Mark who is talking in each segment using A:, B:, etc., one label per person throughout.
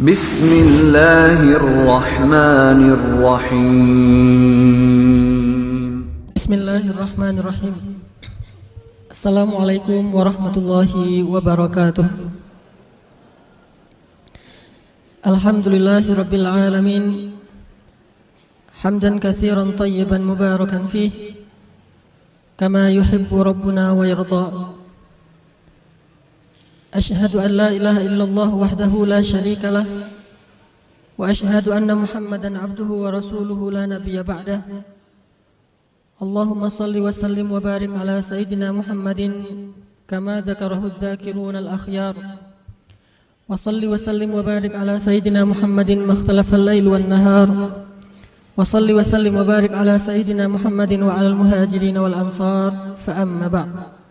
A: Bismillahirrahmanirrahim.
B: Bismillahirrahmanirrahim. Assalamualaikum warahmatullahi wabarakatuh. Alhamdulillahi rabbil alamin. Hamdan katsiran tayyiban mubarakan fih, kama yuhibbu rabbuna wa yarda. Ashhadu an la ilaha illallah wahdahu la syarika lah, wa ashhadu anna Muhammadan abduhu wa rasuluhu la nabiyya ba'dah. Allahumma salli wa sallim wa barik ala sayyidina Muhammadin kama dzakarahu adh-dhakirun al-akhyar. Wa salli wa sallim wa barik ala sayyidina Muhammadin makhtalafa al-lail wan nahar. Wa salli wa sallim wa barik ala sayyidina Muhammadin wa ala al-muhajirin wal ansar. Fa amma ba'd.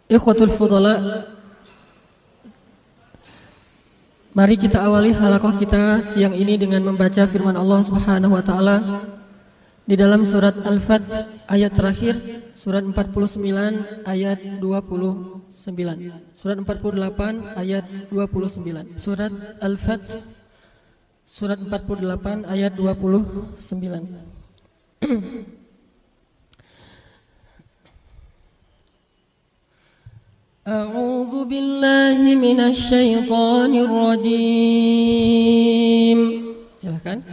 B: Ikhwatul fudala, mari kita awali halaqah kita siang ini dengan membaca firman Allah Subhanahu wa taala di dalam surat Al-Fajr ayat terakhir, surat 49 ayat 29. Surat 48 ayat 29. Surat Al-Fajr surat 48 ayat 29. A'udzu billahi minasy syaithanir rajim. Silakan.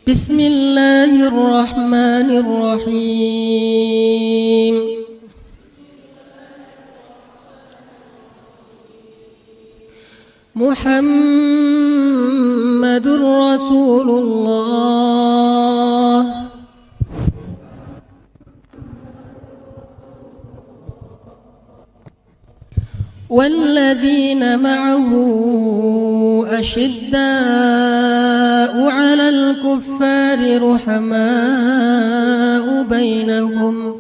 B: Bismillahirrahmanirrahim. Muhammadur Rasulullah والذين معه أشداء على الكفار رحماء بينهم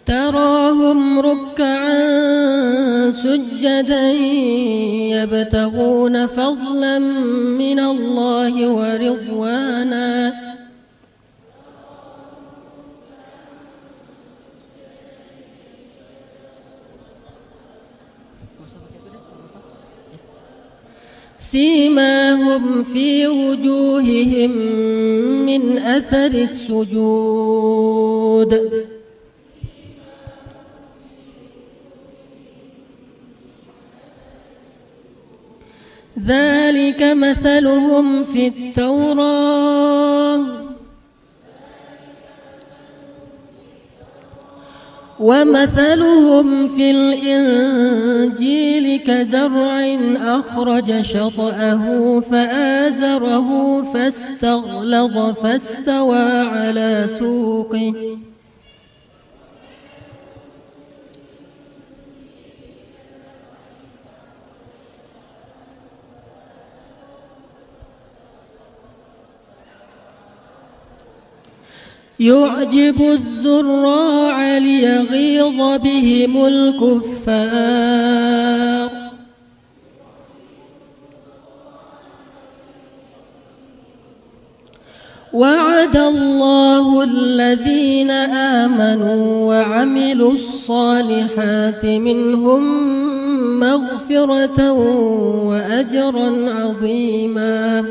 B: تراهم ركعا سجدا يبتغون فضلا من الله ورضوانا سيماهم في وجوههم من أثر السجود ذلك مثلهم في التوراة ومثلهم في الإنجيل كزرع أخرج شطأه فآزره فاستغلظ فاستوى على سوقه يعجب الزراع ليغيظ بهم الكفار وعد الله الذين آمنوا وعملوا الصالحات منهم مغفرة وأجرا عظيما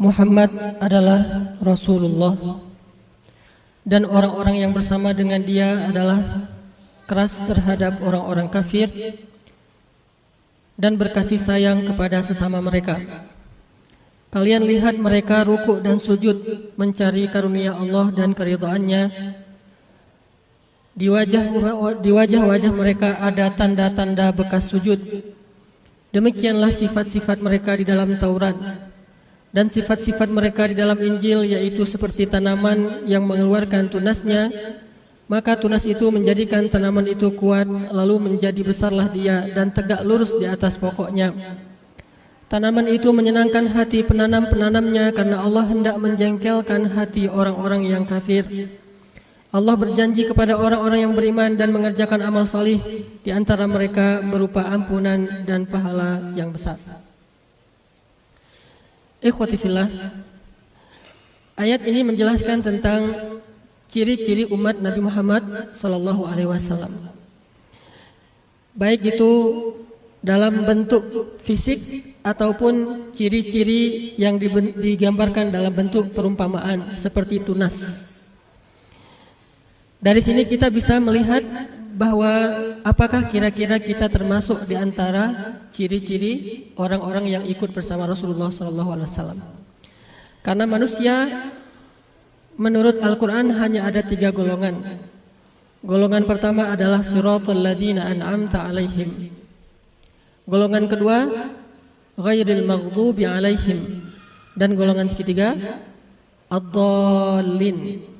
B: Muhammad adalah Rasulullah dan orang-orang yang bersama dengan dia adalah keras terhadap orang-orang kafir dan berkasih sayang kepada sesama mereka. Kalian lihat mereka rukuk dan sujud mencari karunia Allah dan keridhaannya. Di wajah-wajah mereka ada tanda-tanda bekas sujud. Demikianlah sifat-sifat mereka di dalam Taurat. Dan sifat-sifat mereka di dalam Injil, yaitu seperti tanaman yang mengeluarkan tunasnya Maka tunas itu menjadikan tanaman itu kuat, lalu menjadi besarlah dia dan tegak lurus di atas pokoknya. Tanaman itu menyenangkan hati penanam-penanamnya karena Allah hendak menjengkelkan hati orang-orang yang kafir. Allah berjanji kepada orang-orang yang beriman dan mengerjakan amal salih, di antara mereka berupa ampunan dan pahala yang besar. Ikhwati fillah, ayat ini menjelaskan tentang ciri-ciri umat Nabi Muhammad sallallahu alaihi wasallam. Baik itu dalam bentuk fisik ataupun ciri-ciri yang digambarkan dalam bentuk perumpamaan seperti tunas. Dari sini kita bisa melihat bahwa apakah kira-kira kita termasuk di antara ciri-ciri orang-orang yang ikut bersama Rasulullah SAW. Karena manusia menurut Al-Quran hanya ada 3 golongan. Golongan pertama adalah siratal ladzina an'amta alaihim. Golongan kedua ghairil maghdubi alaihim, dan golongan ketiga ad-dallin.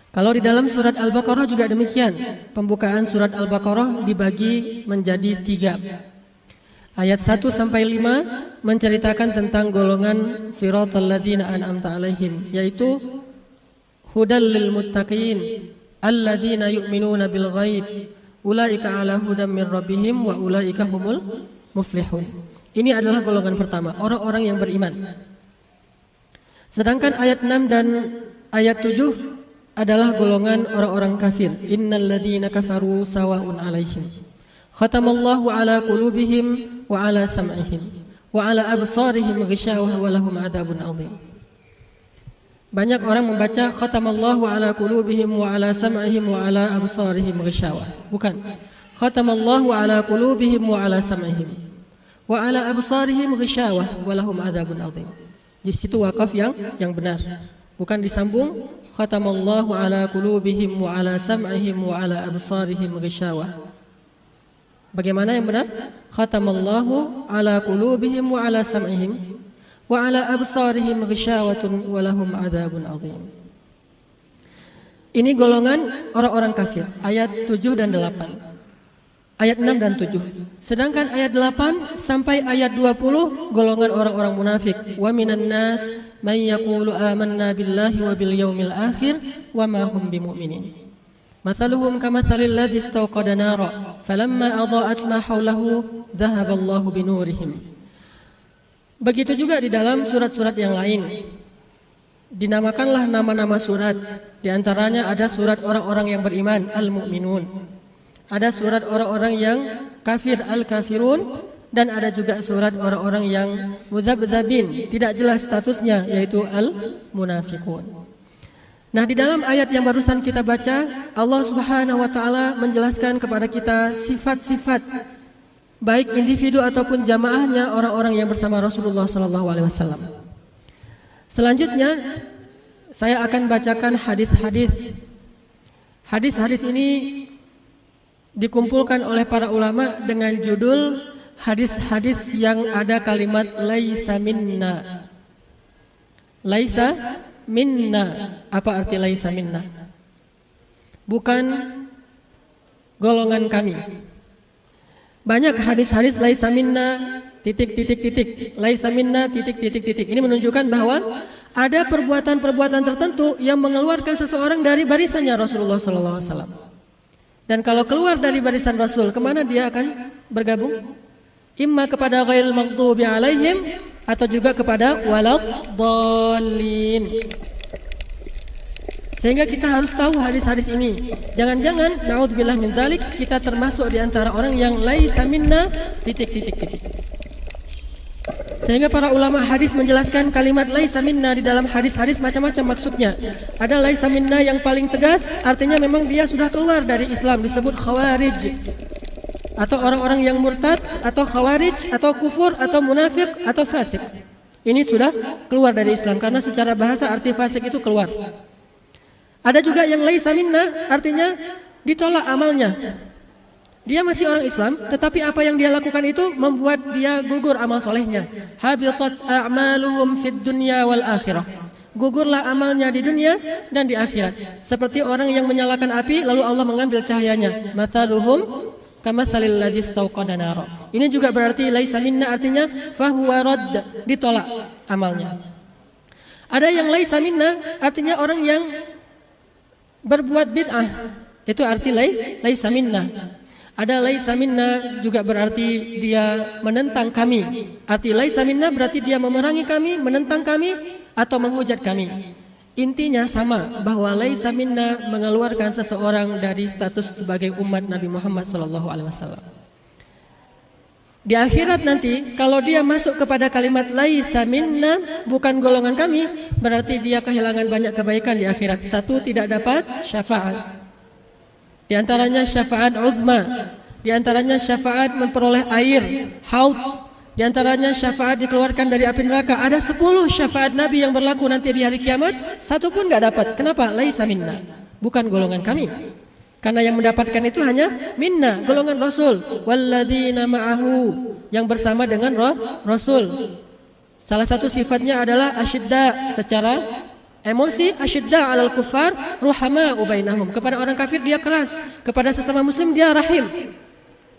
B: Kalau di dalam surat Al-Baqarah juga demikian. Pembukaan surat Al-Baqarah dibagi menjadi 3. Ayat 1 sampai 5 menceritakan tentang golongan siratal ladzina an'amta alaihim, yaitu hudal lil muttaqin alladzina yu'minuna bil ghaib ulaika ala hudam min rabbihim wa ulaika humul muflihun. Ini adalah golongan pertama, orang-orang yang beriman. Sedangkan ayat 6 dan ayat 7 adalah golongan orang-orang kafir. Innal ladzina kafaru sawa'un 'alaihim khatamallahu 'ala qulubihim wa 'ala sam'ihim wa 'ala absarihim ghishawah wa lahum 'adzabun 'adzim. Banyak orang membaca khatamallahu 'ala qulubihim wa 'ala sam'ihim wa 'ala absarihim ghishawah. Bukan. Khatamallahu 'ala qulubihim wa 'ala sam'ihim wa 'ala absarihim ghishawah wa lahum 'adzabun 'adzim. Di situ wakaf yang benar. Bukan disambung khatamallahu 'ala qulubihim wa 'ala sam'ihim wa 'ala absarihim ghishawah. Bagaimana yang benar? Khatamallahu 'ala qulubihim wa 'ala sam'ihim wa 'ala absarihim ghishawatun wa lahum 'adzabun 'adzim. Ini golongan orang-orang kafir, ayat 7 dan 8. Ayat 6 dan 7. Sedangkan ayat 8 sampai ayat 20 golongan orang-orang munafik. Wa minan nas man yaqulu amanna billahi wa bil yaumil akhir wa ma hum bimu'minin. Mathaluhum kamathalil ladzi istawqada nara falamma adaa'at ma hawlahu dhahaba Allahu binurihim. Begitu juga di dalam surat-surat yang lain. Dinamakanlah nama-nama surat. Di antaranya ada surat orang-orang yang beriman, al-mu'minun. Ada surat orang-orang yang kafir, al-kafirun, dan ada juga surat orang-orang yang mudzabdzabin, tidak jelas statusnya, yaitu al-munafiqun. Nah, di dalam ayat yang barusan kita baca, Allah Subhanahu wa taala menjelaskan kepada kita sifat-sifat baik individu ataupun jamaahnya orang-orang yang bersama Rasulullah sallallahu alaihi wasallam. Selanjutnya saya akan bacakan hadis-hadis. Hadis-hadis ini dikumpulkan oleh para ulama dengan judul hadis-hadis yang ada kalimat laisa minna. Laisa minna. Apa arti laisa minna? Bukan golongan kami. Banyak hadis-hadis laisa minna titik. Laisa minna titik. Ini menunjukkan bahwa ada perbuatan-perbuatan tertentu yang mengeluarkan seseorang dari barisannya Rasulullah sallallahu alaihi wasallam. Dan kalau keluar dari barisan Rasul, kemana dia akan bergabung? Imma kepada ghairil maghdubi alaihim atau juga kepada waladdallin. Sehingga kita harus tahu hadis-hadis ini. Jangan-jangan naudzubillah min dzalik kita termasuk di antara orang yang laisa minna titik. Sehingga para ulama hadis menjelaskan kalimat laisa minna di dalam hadis-hadis macam-macam maksudnya. Ada laisa minna yang paling tegas, artinya memang dia sudah keluar dari Islam, disebut khawarij. Atau orang-orang yang murtad, atau khawarij, atau kufur, atau munafik, atau fasik. Ini sudah keluar dari Islam, karena secara bahasa arti fasik itu keluar. Ada juga yang laisa minna, artinya ditolak amalnya. Dia masih orang Islam, tetapi apa yang dia lakukan itu membuat dia gugur amal solehnya. Habitat a'maluhum fid dunya wal akhirah. gugurlah amalnya di dunia dan di akhirat. Seperti orang yang menyalakan api lalu Allah mengambil cahayanya. Mathaluhum kamathalil ladzi istauqada nara. Ini juga berarti laisa minna, artinya fahuwa radd, ditolak amalnya. Ada yang laisa minna, artinya orang yang berbuat bid'ah. Itu arti laisa minna. Ada laisa minna juga berarti dia menentang kami. Arti laisa minna berarti dia memerangi kami, menentang kami, atau menghujat kami. Intinya sama, bahwa laisa minna mengeluarkan seseorang dari status sebagai umat Nabi Muhammad SAW. Di akhirat nanti, kalau dia masuk kepada kalimat laisa minna, bukan golongan kami, berarti dia kehilangan banyak kebaikan di akhirat. Satu, tidak dapat syafaat. Di antaranya syafaat uzma, di antaranya syafaat memperoleh air haud, di antaranya syafaat dikeluarkan dari api neraka. Ada 10 syafaat Nabi yang berlaku nanti di hari kiamat, satu pun enggak dapat. Kenapa? Laisa minna, bukan golongan kami. Karena yang mendapatkan itu hanya minna, golongan Rasul. Walladzina ma'ahu, yang bersama dengan Rasul. Salah satu sifatnya adalah asyidda, secara emosi, asyidda alal kuffar ruhama ubainahum. Kepada orang kafir dia keras, kepada sesama muslim dia rahim.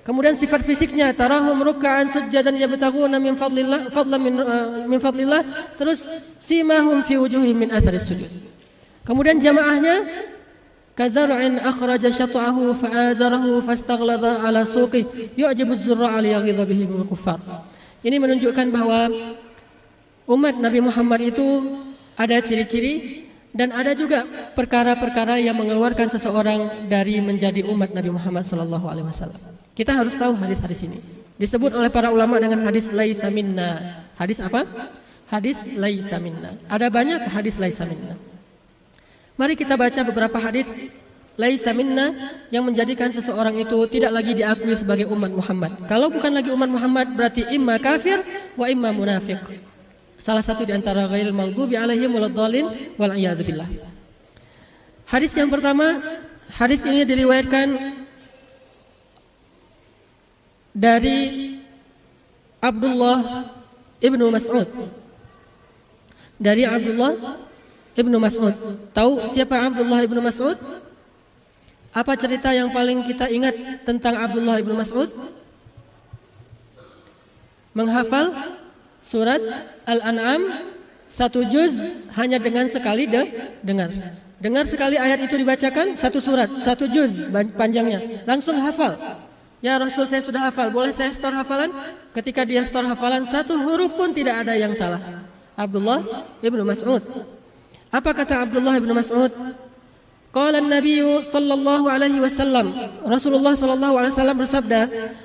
B: Kemudian sifat fisiknya tarahum ruk'an sujjadan yabtaguna min fadlillah min fadlillah, terus simahum fi wujuhihim min atharis sujud. Kemudian jamaahnya kazar'in akhraja syat'ahu fa'azarahu fastaghlada ala suqi yu'jibu az-zurra'a liyaghidha bihi bil kuffar. Ini menunjukkan bahwa umat Nabi Muhammad itu ada ciri-ciri dan ada juga perkara-perkara yang mengeluarkan seseorang dari menjadi umat Nabi Muhammad SAW. Kita harus tahu hadis-hadis ini. Disebut oleh para ulama dengan hadis laisa minna. Hadis apa? Hadis laisa minna. Ada banyak hadis laisa minna. Mari kita baca beberapa hadis laisa minna yang menjadikan seseorang itu tidak lagi diakui sebagai umat Muhammad. Kalau bukan lagi umat Muhammad berarti imma kafir wa imma munafiq. Salah satu di antara ghairil maghdubi alaihim waladdallin wal iyad billah. Hadis yang pertama, hadis ini diriwayatkan dari Abdullah ibnu Mas'ud. Dari Abdullah ibnu Mas'ud. Tahu siapa Abdullah ibnu Mas'ud? Apa cerita yang paling kita ingat tentang Abdullah ibnu Mas'ud? Menghafal surat Al-An'am 1 juz hanya dengan sekali dengar. Dengar sekali ayat itu dibacakan, 1 surat, 1 juz panjangnya. Langsung hafal. Ya Rasul, saya sudah hafal, boleh saya store hafalan? Ketika dia store hafalan, 1 huruf pun tidak ada yang salah. Abdullah ibnu Mas'ud. Apa kata Abdullah ibnu Mas'ud? Qala an-nabiy sallallahu alaihi wasallam, Rasulullah sallallahu alaihi wasallam bersabda,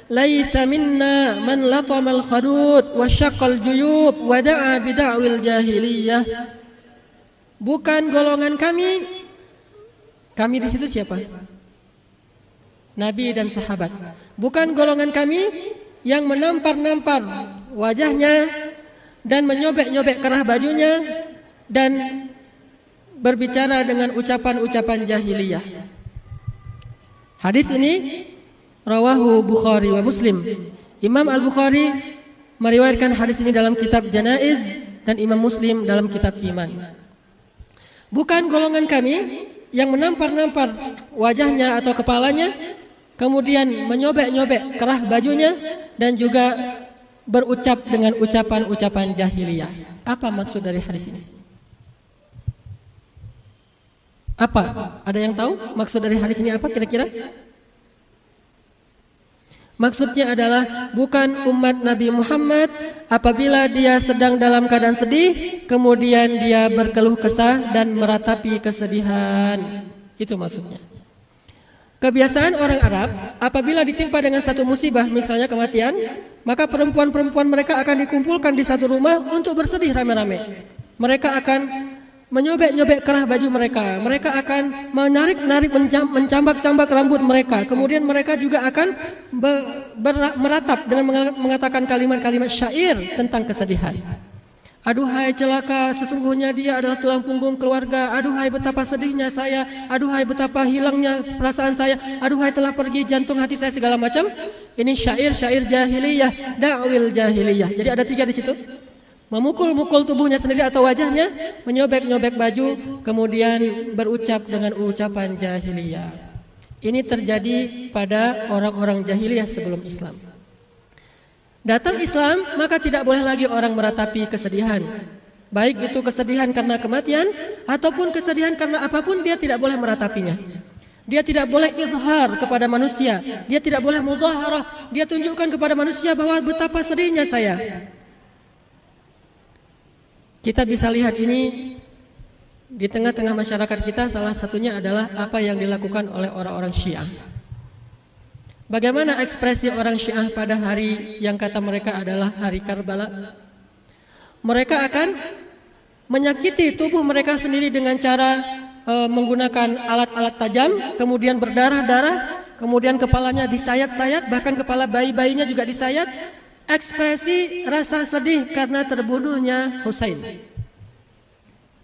B: "Laisa minna man latama al-khadud wa syaqqal juyub wa da'a bi da'wil jahiliyah." Bukan golongan kami. Kami di situ siapa? Nabi dan sahabat. Bukan golongan kami yang menampar-nampar wajahnya dan menyobek-nyobek kerah bajunya dan berbicara dengan ucapan-ucapan jahiliyah. Hadis ini rawahu Bukhari wa Muslim. Imam Al-Bukhari meriwayatkan hadis ini dalam kitab Janaiz dan Imam Muslim dalam kitab Iman. Bukan golongan kami yang menampar-nampar wajahnya atau kepalanya, kemudian menyobek-nyobek kerah bajunya dan juga berucap dengan ucapan-ucapan jahiliyah. Apa maksud dari hadis ini? Apa? Ada yang tahu maksud dari hadis ini apa kira-kira? Maksudnya adalah bukan umat Nabi Muhammad apabila dia sedang dalam keadaan sedih, kemudian dia berkeluh kesah dan meratapi kesedihan. Itu maksudnya. Kebiasaan orang Arab apabila ditimpa dengan satu musibah, misalnya kematian, maka perempuan-perempuan mereka akan dikumpulkan di satu rumah untuk bersedih rame-rame. Mereka akan menyobek-nyobek kerah baju mereka. Mereka akan menarik-narik, mencambak-cambak rambut mereka. Kemudian mereka juga akan meratap dengan mengatakan kalimat-kalimat syair tentang kesedihan. Aduhai celaka, sesungguhnya dia adalah tulang punggung keluarga. Aduhai betapa sedihnya saya. Aduhai betapa hilangnya perasaan saya. Aduhai telah pergi jantung hati saya, segala macam. Ini syair-syair jahiliyah, da'wil jahiliyah. Jadi ada 3 di situ. memukul-mukul tubuhnya sendiri atau wajahnya, menyobek-nyobek baju, kemudian berucap dengan ucapan jahiliyah. Ini terjadi pada orang-orang jahiliyah sebelum Islam. Datang Islam, maka tidak boleh lagi orang meratapi kesedihan. Baik itu kesedihan karena kematian ataupun kesedihan karena apapun, dia tidak boleh meratapinya. Dia tidak boleh izhar kepada manusia, dia tidak boleh mudhaharah, dia tunjukkan kepada manusia bahwa betapa sedihnya saya. Kita bisa lihat ini di tengah-tengah masyarakat kita, salah satunya adalah apa yang dilakukan oleh orang-orang Syiah. Bagaimana ekspresi orang Syiah pada hari yang kata mereka adalah hari Karbala? Mereka akan menyakiti tubuh mereka sendiri dengan cara menggunakan alat-alat tajam, kemudian berdarah-darah, kemudian kepalanya disayat-sayat, bahkan kepala bayi-bayinya juga disayat. Ekspresi rasa sedih karena terbunuhnya Husain.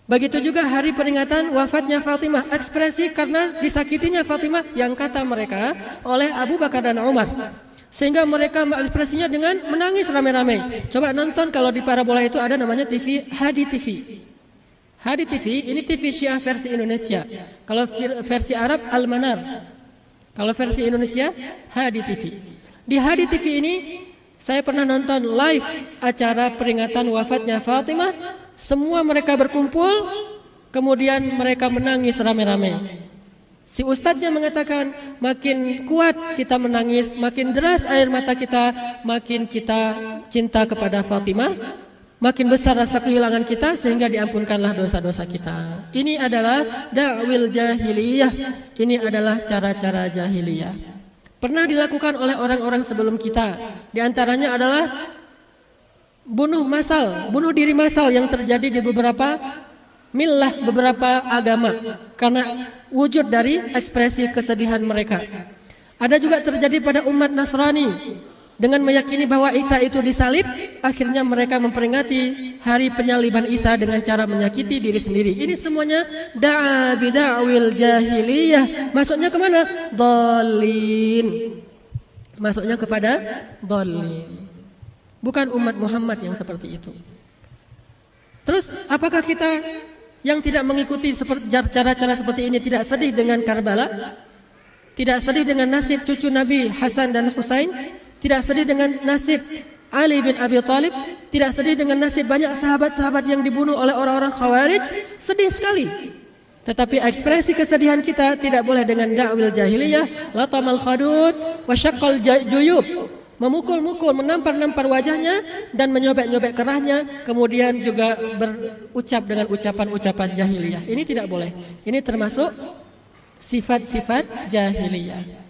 B: Begitu juga hari peringatan wafatnya Fatimah, ekspresi karena disakitinya Fatimah yang kata mereka oleh Abu Bakar dan Umar. Sehingga mereka mengekspresinya dengan menangis rame-rame. Coba nonton, kalau di parabola itu ada namanya TV, Hadi TV. Hadi TV, ini TV Syiah versi Indonesia. Kalau versi Arab, Al-Manar. Kalau versi Indonesia, Hadi TV. Di Hadi TV ini, saya pernah nonton live acara peringatan wafatnya Fatimah. Semua mereka berkumpul, kemudian mereka menangis rame-rame. Si ustadznya mengatakan, makin kuat kita menangis, makin deras air mata kita, makin kita cinta kepada Fatimah, makin besar rasa kehilangan kita, sehingga diampunkanlah dosa-dosa kita. Ini adalah da'wil jahiliyah, ini adalah cara-cara jahiliyah. Pernah dilakukan oleh orang-orang sebelum kita. Di antaranya adalah bunuh massal, bunuh diri massal yang terjadi di beberapa millah, beberapa agama, karena wujud dari ekspresi kesedihan mereka. Ada juga terjadi pada umat Nasrani, dengan meyakini bahwa Isa itu disalib, akhirnya mereka memperingati hari penyaliban Isa dengan cara menyakiti diri sendiri. Ini semuanya da'a bida'wil jahiliyah. Masuknya kemana? Dhalin. Masuknya kepada dhalin. Bukan umat Muhammad yang seperti itu. Terus apakah kita yang tidak mengikuti cara-cara seperti ini tidak sedih dengan Karbala? Tidak sedih dengan nasib cucu Nabi Hasan dan Husain? Tidak sedih dengan nasib Ali bin Abi Thalib? Tidak sedih dengan nasib banyak sahabat-sahabat yang dibunuh oleh orang-orang Khawarij? Sedih sekali. Tetapi ekspresi kesedihan kita tidak boleh dengan da'wil jahiliyah, latamal khadud wa syaqqal juyub. Memukul-mukul, menampar-nampar wajahnya dan menyobek-nyobek kerahnya, kemudian juga berucap dengan ucapan-ucapan jahiliyah. Ini tidak boleh. Ini termasuk sifat-sifat jahiliyah.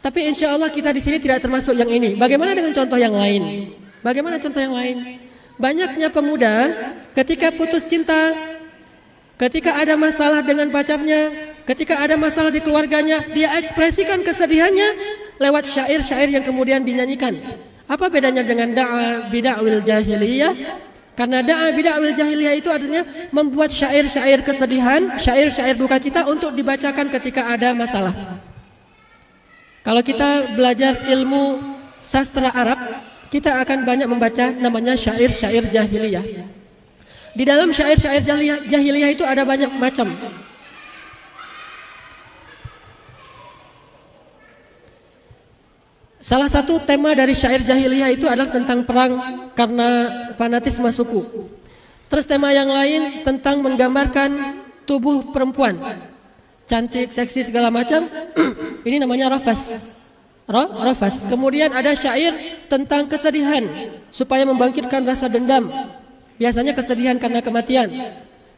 B: Tapi insya Allah kita di sini tidak termasuk yang ini. Bagaimana dengan contoh yang lain? Bagaimana contoh yang lain? Banyaknya pemuda ketika putus cinta, ketika ada masalah dengan pacarnya, ketika ada masalah di keluarganya, dia ekspresikan kesedihannya lewat syair-syair yang kemudian dinyanyikan. Apa bedanya dengan da'a bida'wil jahiliyah? Karena da'a bida'wil jahiliyah itu artinya membuat syair-syair kesedihan, syair-syair duka cita untuk dibacakan ketika ada masalah. Kalau kita belajar ilmu sastra Arab, kita akan banyak membaca namanya syair-syair jahiliyah. Di dalam syair-syair jahiliyah itu ada banyak macam. Salah satu tema dari syair jahiliyah itu adalah tentang perang karena fanatisme suku. Terus tema yang lain tentang menggambarkan tubuh perempuan, cantik, seksi, segala macam. Ini namanya rafas. Rafas. Kemudian ada syair tentang kesedihan supaya membangkitkan rasa dendam. Biasanya kesedihan karena kematian.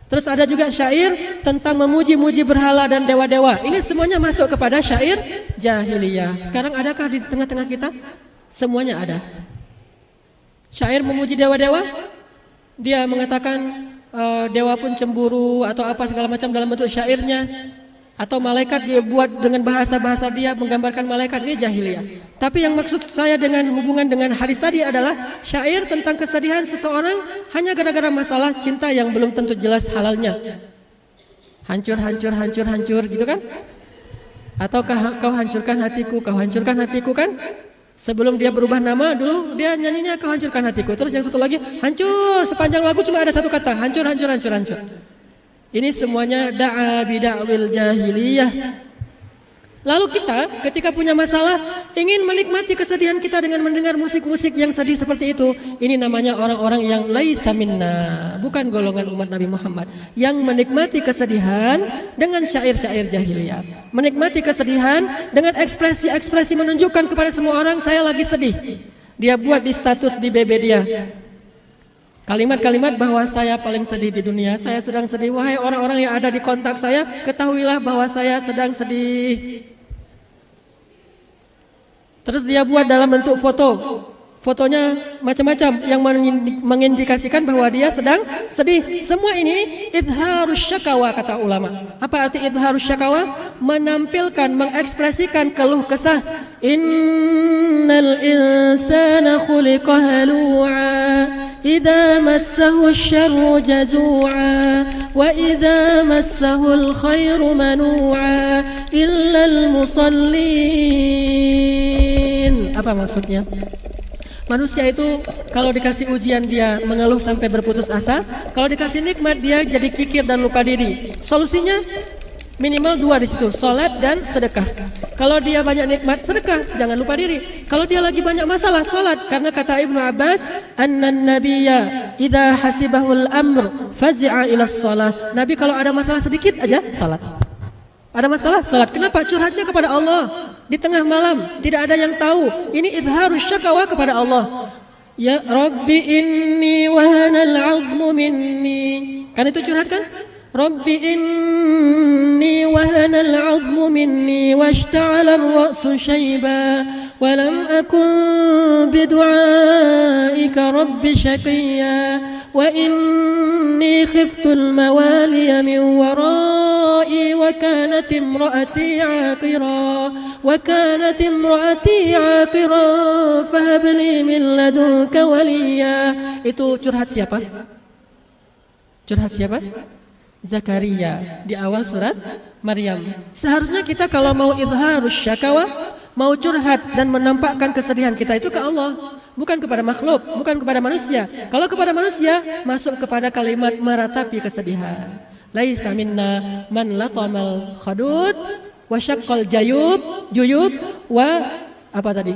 B: Terus ada juga syair tentang memuji-muji berhala dan dewa-dewa. Ini semuanya masuk kepada syair jahiliyah. Sekarang adakah di tengah-tengah kita? Semuanya ada. Syair memuji dewa-dewa, dia mengatakan dewa pun cemburu atau apa segala macam dalam bentuk syairnya. Atau malaikat dia buat dengan bahasa-bahasa dia menggambarkan malaikat, ini jahiliyah. Tapi yang maksud saya dengan hubungan dengan hadis tadi adalah syair tentang kesedihan seseorang hanya gara-gara masalah cinta yang belum tentu jelas halalnya. Hancur, hancur, hancur, hancur gitu kan? Ataukah kau hancurkan hatiku, kau hancurkan hatiku kan? Sebelum dia berubah nama dulu dia nyanyinya Kau hancurkan hatiku. Terus yang satu lagi hancur, sepanjang lagu cuma ada satu kata, hancur hancur hancur hancur. Ini semuanya da'a bida'wil jahiliyah. Lalu kita ketika punya masalah ingin menikmati kesedihan kita dengan mendengar musik-musik yang sedih seperti itu. Ini namanya orang-orang yang laisa minna, bukan golongan umat Nabi Muhammad, yang menikmati kesedihan dengan syair-syair jahiliyah. Menikmati kesedihan dengan ekspresi-ekspresi menunjukkan kepada semua orang saya lagi sedih. Dia buat di status di BB dia. Kalimat-kalimat bahwa saya paling sedih di dunia, saya sedang sedih. Wahai orang-orang yang ada di kontak saya, ketahuilah bahwa saya sedang sedih. Terus dia buat dalam bentuk foto. Fotonya macam-macam yang mengindikasikan bahwa dia sedang sedih. Semua ini idharus syakawa kata ulama. Apa arti idharus syakawa? Menampilkan, mengekspresikan keluh kesah. Innal insana khuliqa halu'a idza massahu asy-syarru jazu'a wa idza massahu al-khairu manu'a illal musallin. Apa maksudnya? Manusia itu kalau dikasih ujian dia mengeluh sampai berputus asa, kalau dikasih nikmat dia jadi kikir dan lupa diri. Solusinya minimal dua di situ, salat dan sedekah. Kalau dia banyak nikmat, sedekah, jangan lupa diri. Kalau dia lagi banyak masalah, salat. Karena kata Ibnu Abbas, annan nabiyya idza hasibahul amr fazi'a ila shalah. Nabi kalau ada masalah sedikit aja salat. Ada masalah salat. Kenapa? Curhatnya kepada Allah di tengah malam, tidak ada yang tahu. Ini idharus syakawa kepada Allah. Ya Rabbi inni wahanal 'azmu minni. Kan itu curhat kan? Rabbi inni wahanal 'azmu minni washta'ala ar-ra'su shayba wa lam akun bidu'aika rabbi shaqiyya wa inni khiftul mawaliya min wara'i wa kanat imra'ati 'aqira fahab li min ladunka waliya. Itu curhat siapa? Curhat siapa? Zakaria di awal surat Maryam. Seharusnya kita kalau mau idharus syakawa, mau curhat dan menampakkan kesedihan kita itu ke Allah, bukan kepada makhluk, bukan kepada manusia. Kalau kepada manusia masuk kepada kalimat meratapi kesedihan. Laisa minna man latamal khadud wa syaqqal juyub wa apa tadi?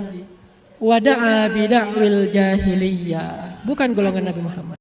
B: Wa da'a bida'wil jahiliyah. Bukan golongan Nabi Muhammad.